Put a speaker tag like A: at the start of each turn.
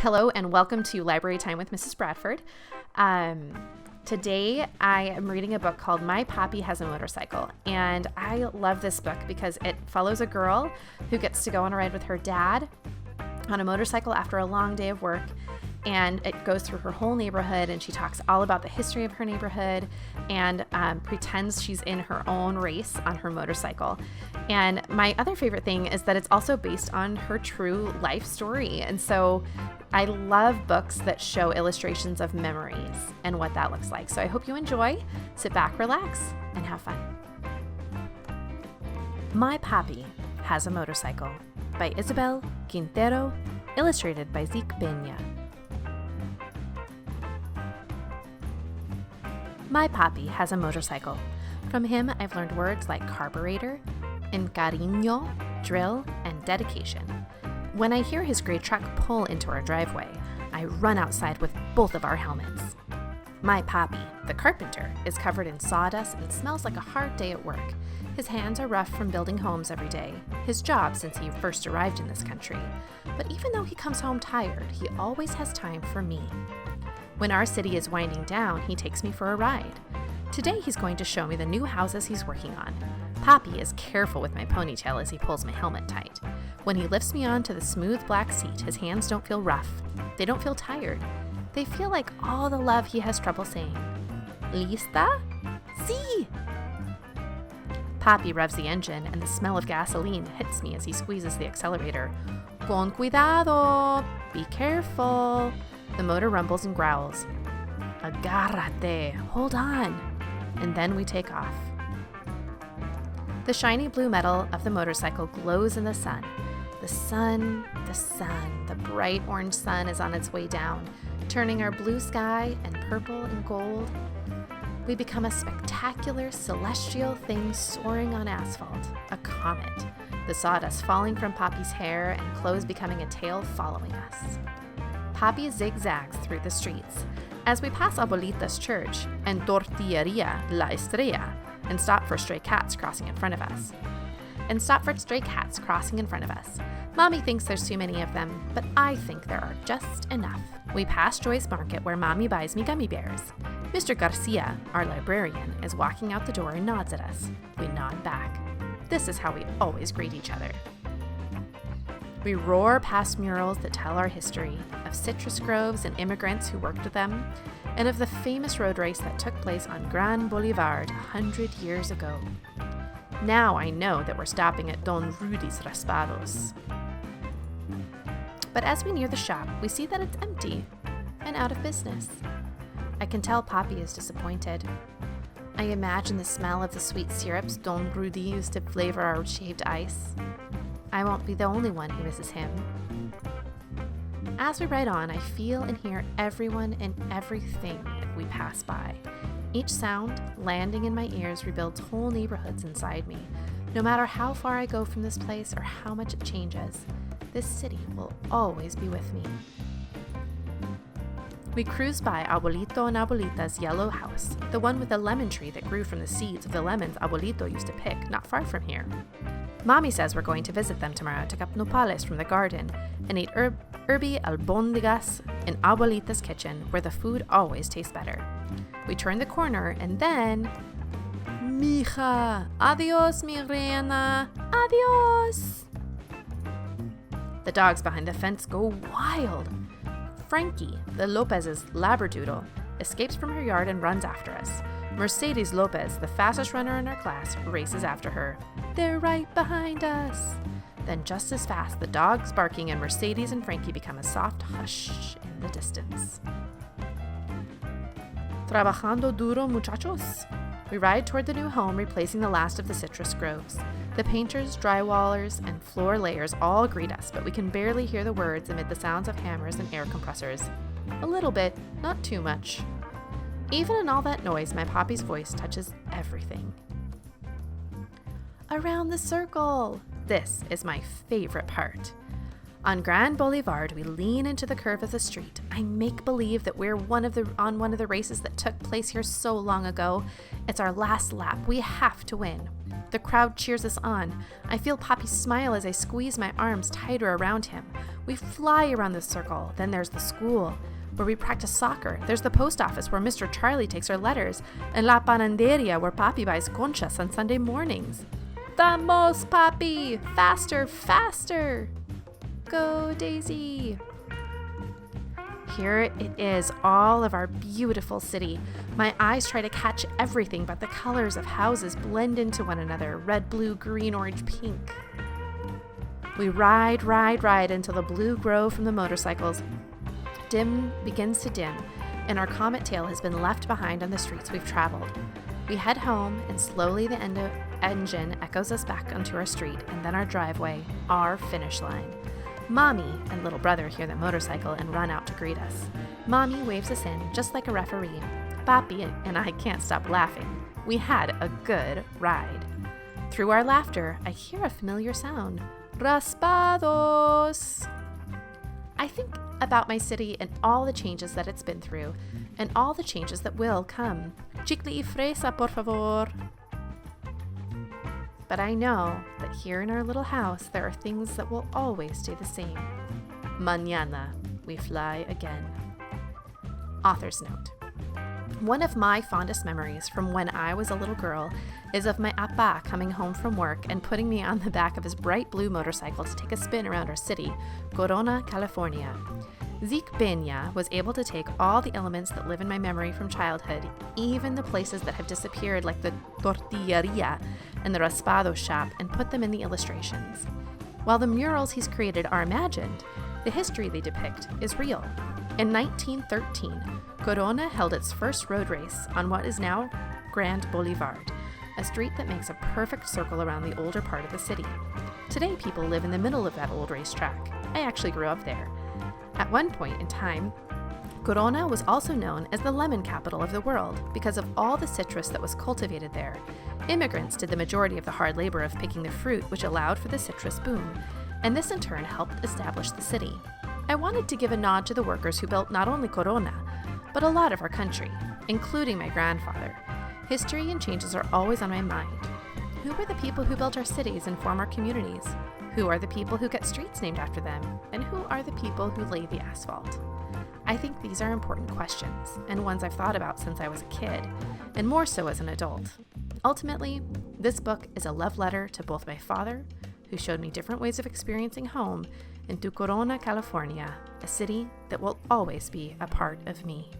A: Hello and welcome to Library Time with Mrs. Bradford. Today I am reading a book called My Papi Has a Motorcycle, and I love this book because it follows a girl who gets to go on a ride with her dad on a motorcycle after a long day of work, and it goes through her whole neighborhood, and she talks all about the history of her neighborhood and pretends she's in her own race on her motorcycle. And my other favorite thing is that it's also based on her true life story, and so I love books that show illustrations of memories and what that looks like. So I hope you enjoy. Sit back, relax, and have fun. My Papi Has a Motorcycle by Isabel, Quintero, illustrated by Zeke Peña. My Papi has a motorcycle. From him, I've learned words like carburetor, encariño, drill, and dedication. When I hear his gray truck pull into our driveway, I run outside with both of our helmets. My Papi, the carpenter, is covered in sawdust and smells like a hard day at work. His hands are rough from building homes every day, his job since he first arrived in this country. But even though he comes home tired, he always has time for me. When our city is winding down, he takes me for a ride. Today he's going to show me the new houses he's working on. Papi is careful with my ponytail as he pulls my helmet tight. When he lifts me onto the smooth black seat, his hands don't feel rough. They don't feel tired. They feel like all the love he has trouble saying. Lista? Sí! Papi revs the engine, and the smell of gasoline hits me as he squeezes the accelerator. Con cuidado! Be careful! The motor rumbles and growls. Agárrate! Hold on! And then we take off. The shiny blue metal of the motorcycle glows in the sun. The sun, the bright orange sun is on its way down, turning our blue sky and purple and gold. We become a spectacular celestial thing soaring on asphalt, a comet, the sawdust falling from Papi's hair and clothes becoming a tail following us. Papi zigzags through the streets. As we pass Abuelita's church and Tortilleria La Estrella, and stop for stray cats crossing in front of us. Mommy thinks there's too many of them, but I think there are just enough. We pass Joy's Market where Mommy buys me gummy bears. Mr. Garcia, our librarian, is walking out the door and nods at us. We nod back. This is how we always greet each other. We roar past murals that tell our history, of citrus groves and immigrants who worked with them, and of the famous road race that took place on Gran Boulevard 100 years ago. Now I know that we're stopping at Don Rudy's Raspados. But as we near the shop, we see that it's empty and out of business. I can tell Papi is disappointed. I imagine the smell of the sweet syrups Don Rudy used to flavor our shaved ice. I won't be the only one who misses him. As we ride on, I feel and hear everyone and everything we pass by. Each sound, landing in my ears, rebuilds whole neighborhoods inside me. No matter how far I go from this place or how much it changes, this city will always be with me. We cruise by Abuelito and Abuelita's yellow house, the one with the lemon tree that grew from the seeds of the lemons Abuelito used to pick not far from here. Mommy says we're going to visit them tomorrow to cut nopales from the garden and eat herby albondigas in Abuelita's kitchen, where the food always tastes better. We turn the corner and then... Mija! Adios, mi reina! Adios! The dogs behind the fence go wild. Frankie, the Lopez's labradoodle, escapes from her yard and runs after us. Mercedes Lopez, the fastest runner in our class, races after her. They're right behind us. Then just as fast, the dogs barking and Mercedes and Frankie become a soft hush in the distance. Trabajando duro, muchachos. We ride toward the new home, replacing the last of the citrus groves. The painters, drywallers, and floor layers all greet us, but we can barely hear the words amid the sounds of hammers and air compressors. A little bit, not too much. Even in all that noise, my Papi's voice touches everything. Around the circle! This is my favorite part. On Grand Boulevard, we lean into the curve of the street. I make believe that we're on one of the races that took place here so long ago. It's our last lap. We have to win. The crowd cheers us on. I feel Papi smile as I squeeze my arms tighter around him. We fly around the circle. Then there's the school, where we practice soccer. There's the post office, where Mr. Charlie takes our letters. And La Panaderia, where Papi buys conchas on Sunday mornings. Vamos, Papi! Faster, faster! Go, Daisy! Here it is, all of our beautiful city. My eyes try to catch everything, but the colors of houses blend into one another. Red, blue, green, orange, pink. We ride until the blue glow from the motorcycles begins to dim, and our comet tail has been left behind on the streets we've traveled. We head home, and slowly the engine echoes us back onto our street, and then our driveway, our finish line. Mommy and little brother hear the motorcycle and run out to greet us. Mommy waves us in, just like a referee. Papi and I can't stop laughing. We had a good ride. Through our laughter, I hear a familiar sound. Raspados! I think about my city and all the changes that it's been through, and all the changes that will come. Chicle y fresa, por favor. But I know that here in our little house, there are things that will always stay the same. Mañana, we fly again. Author's note. One of my fondest memories from when I was a little girl is of my appa coming home from work and putting me on the back of his bright blue motorcycle to take a spin around our city, Corona, California. Zeke Peña was able to take all the elements that live in my memory from childhood, even the places that have disappeared like the tortilleria and the raspado shop, and put them in the illustrations. While the murals he's created are imagined, the history they depict is real. In 1913, Corona held its first road race on what is now Grand Boulevard, a street that makes a perfect circle around the older part of the city. Today, people live in the middle of that old racetrack. I actually grew up there. At one point in time, Corona was also known as the lemon capital of the world because of all the citrus that was cultivated there. Immigrants did the majority of the hard labor of picking the fruit, which allowed for the citrus boom, and this in turn helped establish the city. I wanted to give a nod to the workers who built not only Corona, but a lot of our country, including my grandfather. History and changes are always on my mind. Who were the people who built our cities and form our communities? Who are the people who get streets named after them? And who are the people who lay the asphalt? I think these are important questions, and ones I've thought about since I was a kid, and more so as an adult. Ultimately, this book is a love letter to both my father, who showed me different ways of experiencing home, and to Corona, California, a city that will always be a part of me.